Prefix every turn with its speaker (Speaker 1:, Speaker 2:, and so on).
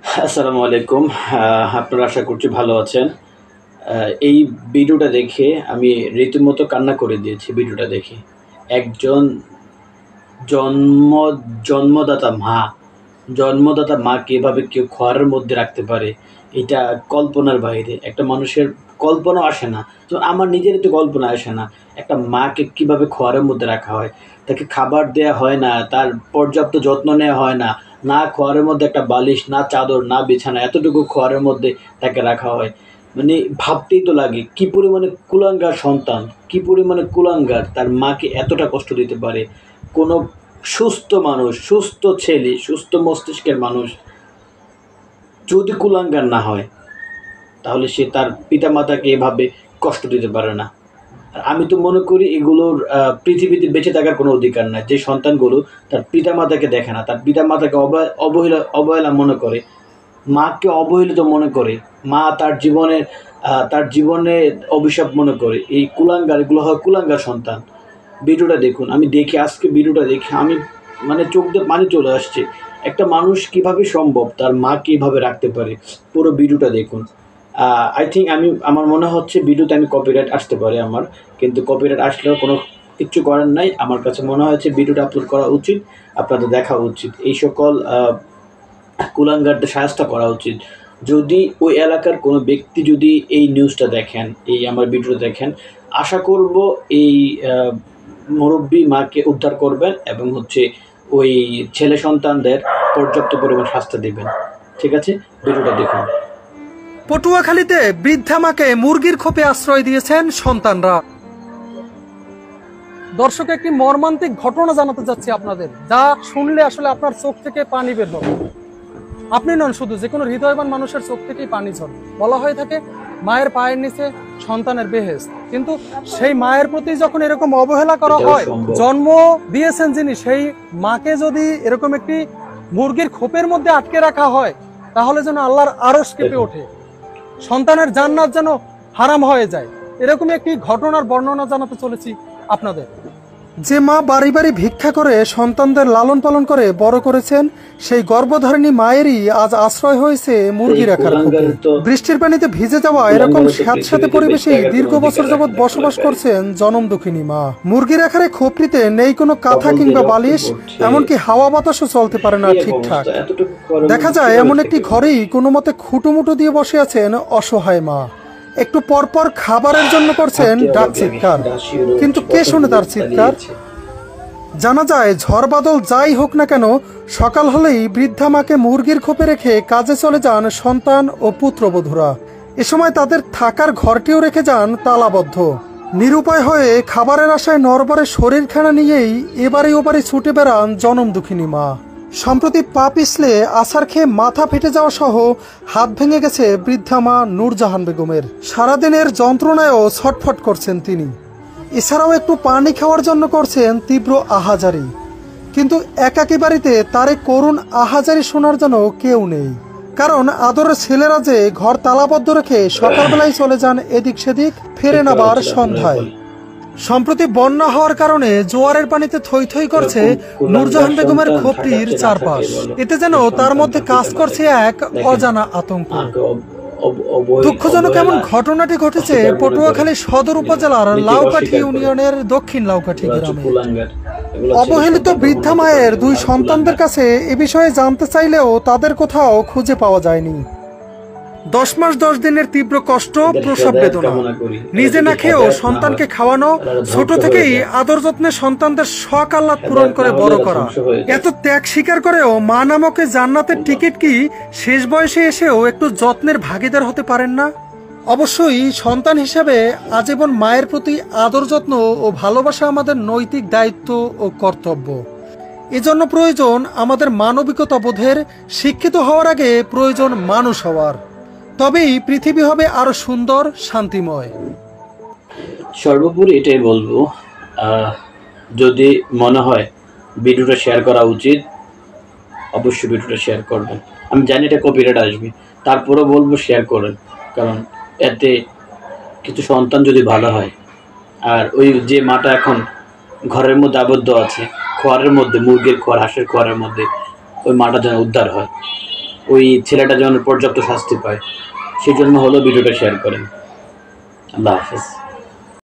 Speaker 1: আসসালামু আলাইকুম। আপনারা আশা করছি ভালো আছেন। এই ভিডিওটা দেখে আমি রীতিমতো কান্না করে দিয়েছি ভিডিওটা দেখে। একজন জন্ম জন্মদাতা মা, জন্মদাতা মাকে এভাবে কেউ ঘরের মধ্যে রাখতে পারে, এটা কল্পনার বাইরে। একটা মানুষের কল্পনাও আসে না। তো আমার নিজেরই তো কল্পনা আসে না। একটা মাকে কিভাবে ঘরের মধ্যে রাখা হয়? তাকে খাবার দেয়া হয় না, তার পর্যাপ্ত যত্ন নেওয়া হয় না। না ঘরের মধ্যে একটা বালিশ, না চাদর, না বিছানা, এতটুকু ঘরের মধ্যে তাকে রাখা হয়। মানে ভাবতেই তো লাগে কি পরিমাণে কুলাঙ্গার সন্তান, কি পরিমাণে কুলাঙ্গার তার মাকে এতটা কষ্ট দিতে পারে। কোনো সুস্থ মানুষ, সুস্থ ছেলে, সুস্থ মস্তিষ্কের মানুষ যদি কুলাঙ্গার না হয়, তাহলে সে তার পিতামাতাকে এভাবে কষ্ট দিতে পারে না। আর আমি তো মনে করি এগুলোর পৃথিবীতে বেঁচে থাকার কোনো অধিকার নাই। যে সন্তানগুলো তার পিতামাতাকে দেখে না, তার পিতামাতাকে অবহেলা মনে করে, মাকে অবহেলিত মনে করে, মা তার জীবনে অভিশাপ মনে করে, এই কুলাঙ্গার, এগুলো হয় কুলাঙ্গার সন্তান। ভিডিওটা দেখুন। আমি দেখে আজকে ভিডিওটা দেখে আমি মানে চোখ দিয়ে পানি চলে আসছে। একটা মানুষ কিভাবে সম্ভব তার মাকে এভাবে রাখতে পারে? পুরো ভিডিওটা দেখুন। আই থিঙ্ক আমার মনে হচ্ছে ভিডিওতে আমি কপিরাইট আসতে পারে আমার, কিন্তু কপিরাইট আসলেও কোনো কিচ্ছু করার নাই। আমার কাছে মনে হয়েছে ভিডিওটা আপলোড করা উচিত, আপনাদের দেখা উচিত। এই সকল কুলাঙ্গারদের শায়েস্তা করা উচিত। যদি ওই এলাকার কোনো ব্যক্তি যদি এই নিউজটা দেখেন, এই আমার ভিডিওটা দেখেন, আশা করব এই মুরব্বী মাকে উদ্ধার করবেন এবং ওই ছেলে সন্তানদের পর্যাপ্ত পরিমাণ শাস্তি দিবেন। ঠিক আছে, ভিডিওটা দেখুন।
Speaker 2: পটুয়াখালীতে বৃদ্ধা মাকে মুরগির খোপে আশ্রয় দিয়েছেন সন্তানরা। দর্শক, একটি মর্মান্তিক ঘটনা জানাতে যাচ্ছি আপনাদের, যা শুনলে আসলে আপনার চোখ থেকে পানি বের হবে। আপনি নন শুধু, যে কোনো হৃদয়বান মানুষের চোখ থেকেই পানি ঝরে। বলা হয়ে থাকে মায়ের পায়ের নিচে সন্তানের বেহেশত, কিন্তু সেই মায়ের প্রতি যখন এরকম অবহেলা করা হয়, জন্ম দিয়েছেন যিনি, সেই মাকে যদি এরকম একটি মুরগির খোপের মধ্যে আটকে রাখা হয়, তাহলে যেন আল্লাহর আরশ কেঁপে ওঠে, সন্তানের জান্নাত যেন হারাম হয়ে যায়। এরকম একটি ঘটনার বর্ণনা জানাতে চলেছি আপনাদের। যে মা বাড়ি বাড়ি ভিক্ষা করে সন্তানদের লালন পালন করে বড় করেছেন, সেই গর্ভধারিণী মায়েরই আজ আশ্রয় হয়েছে মুরগি রাখার খোপে। বৃষ্টির পানিতে ভিজে যাওয়া এরকম স্যাঁতস্যাঁতে পরিবেশেই দীর্ঘ বছর যাবৎ বসবাস করছেন জনম দুঃখিনী মা। মুরগি রাখার খোপটিতে নেই কোনো কাঁথা কিংবা বালিশ, এমনকি হাওয়া বাতাসও চলতে পারে না ঠিকঠাক। দেখা যায় এমন একটি ঘরেই কোনো মতে খুঁটোমুটো দিয়ে বসে আছেন অসহায় মা। একটু পরপর খাবারের জন্য করছেন ডাক চিৎকার, কিন্তু কে শুনে তার চিৎকার? জানা যায় ঝড় বাদল যাই হোক না কেন, সকাল হলেই বৃদ্ধা মাকে মুরগির খোপে রেখে কাজে চলে যান সন্তান ও পুত্রবধূরা। এ সময় তাদের থাকার ঘরটিও রেখে যান তালাবদ্ধ। নিরুপায় হয়ে খাবারের আশায় নরবরে শরীরখানা নিয়েই এবারে ওবারে ছুটে বেড়ান জনম দুঃখিনী মা। সম্প্রতি পা পিছলে আছাড় খেয়ে মাথা ফেটে যাওয়া সহ হাত ভেঙে গেছে বৃদ্ধা মা নূরজাহান বেগমের। সারাদিনের যন্ত্রণায়ও ছটফট করছেন তিনি। এছাড়াও একটু পানি খাওয়ার জন্য করছেন তীব্র আহাজারি, কিন্তু একাকী বাড়িতে তার এই করুণ আহাজারি শোনার জন্য কেউ নেই। কারণ আদরের ছেলেরা যে ঘর তালাবদ্ধ রেখে সকালবেলায় চলে যান এদিক সেদিক, ফেরেন আবার সন্ধ্যায়। সম্প্রতি বন্যা হওয়ার কারণে জোয়ারের পানিতে থই থই করছে নূরজাহান বেগমের খোপটির চারপাশ। এতে যেন তার মধ্যে কাজ করছে এক অজানা আতঙ্ক। দুঃখজনক এমন ঘটনাটি ঘটেছে পটুয়াখালী সদর উপজেলার লাউকাঠি ইউনিয়নের দক্ষিণ লাউকাঠি গ্রামে। অবহেলিত বৃদ্ধা মায়ের দুই সন্তানদের কাছে এ বিষয়ে জানতে চাইলেও তাদের কোথাও খুঁজে পাওয়া যায়নি। 10 মাস 10 দিনের তীব্র কষ্ট, প্রসব বেদনা, নিজে না খেয়েও সন্তানকে খাওয়ানো, ছোট থেকেই আদর যত্নে সন্তানদের শখ আহ্লাদ পূরণ করে বড় করা, এত ত্যাগ স্বীকার করেও মা নামকে জান্নাতের টিকিট কি শেষ বয়সে এসেও একটু যত্নের ভাগীদার হতে পারেন না? অবশ্যই সন্তান হিসাবে আজীবন মায়ের প্রতি আদর যত্ন ও ভালোবাসা আমাদের নৈতিক দায়িত্ব ও কর্তব্য। এজন্য প্রয়োজন আমাদের মানবিকতা বোধের। শিক্ষিত হওয়ার আগে প্রয়োজন মানুষ হওয়ার, তবেই পৃথিবী হবে আরো সুন্দর, শান্তিময়।
Speaker 1: সর্বোপরি এটাই বলবো, যদি মনে হয় ভিডিওটা শেয়ার করা উচিত, অবশ্যই ভিডিওটা শেয়ার করবেন। আমি জানি এটা কপিরাইট আসবে, তারপরেও বলবো শেয়ার করেন, কারণ এতে কিছু সন্তান যদি ভালো হয়। আর ওই যে মাটা এখন ঘরের মধ্যে আবদ্ধ আছে, খোয়ারের মধ্যে, মুরগির খোয়ার, হাঁসের খোয়ারের মধ্যে, ওই মাটা যেন উদ্ধার হয়। ওই ছেলেটা যেন পর্যাপ্ত শাস্তি পায়, সেই জন্য হলো ভিডিওটা শেয়ার করেন। আল্লাহ হাফেজ।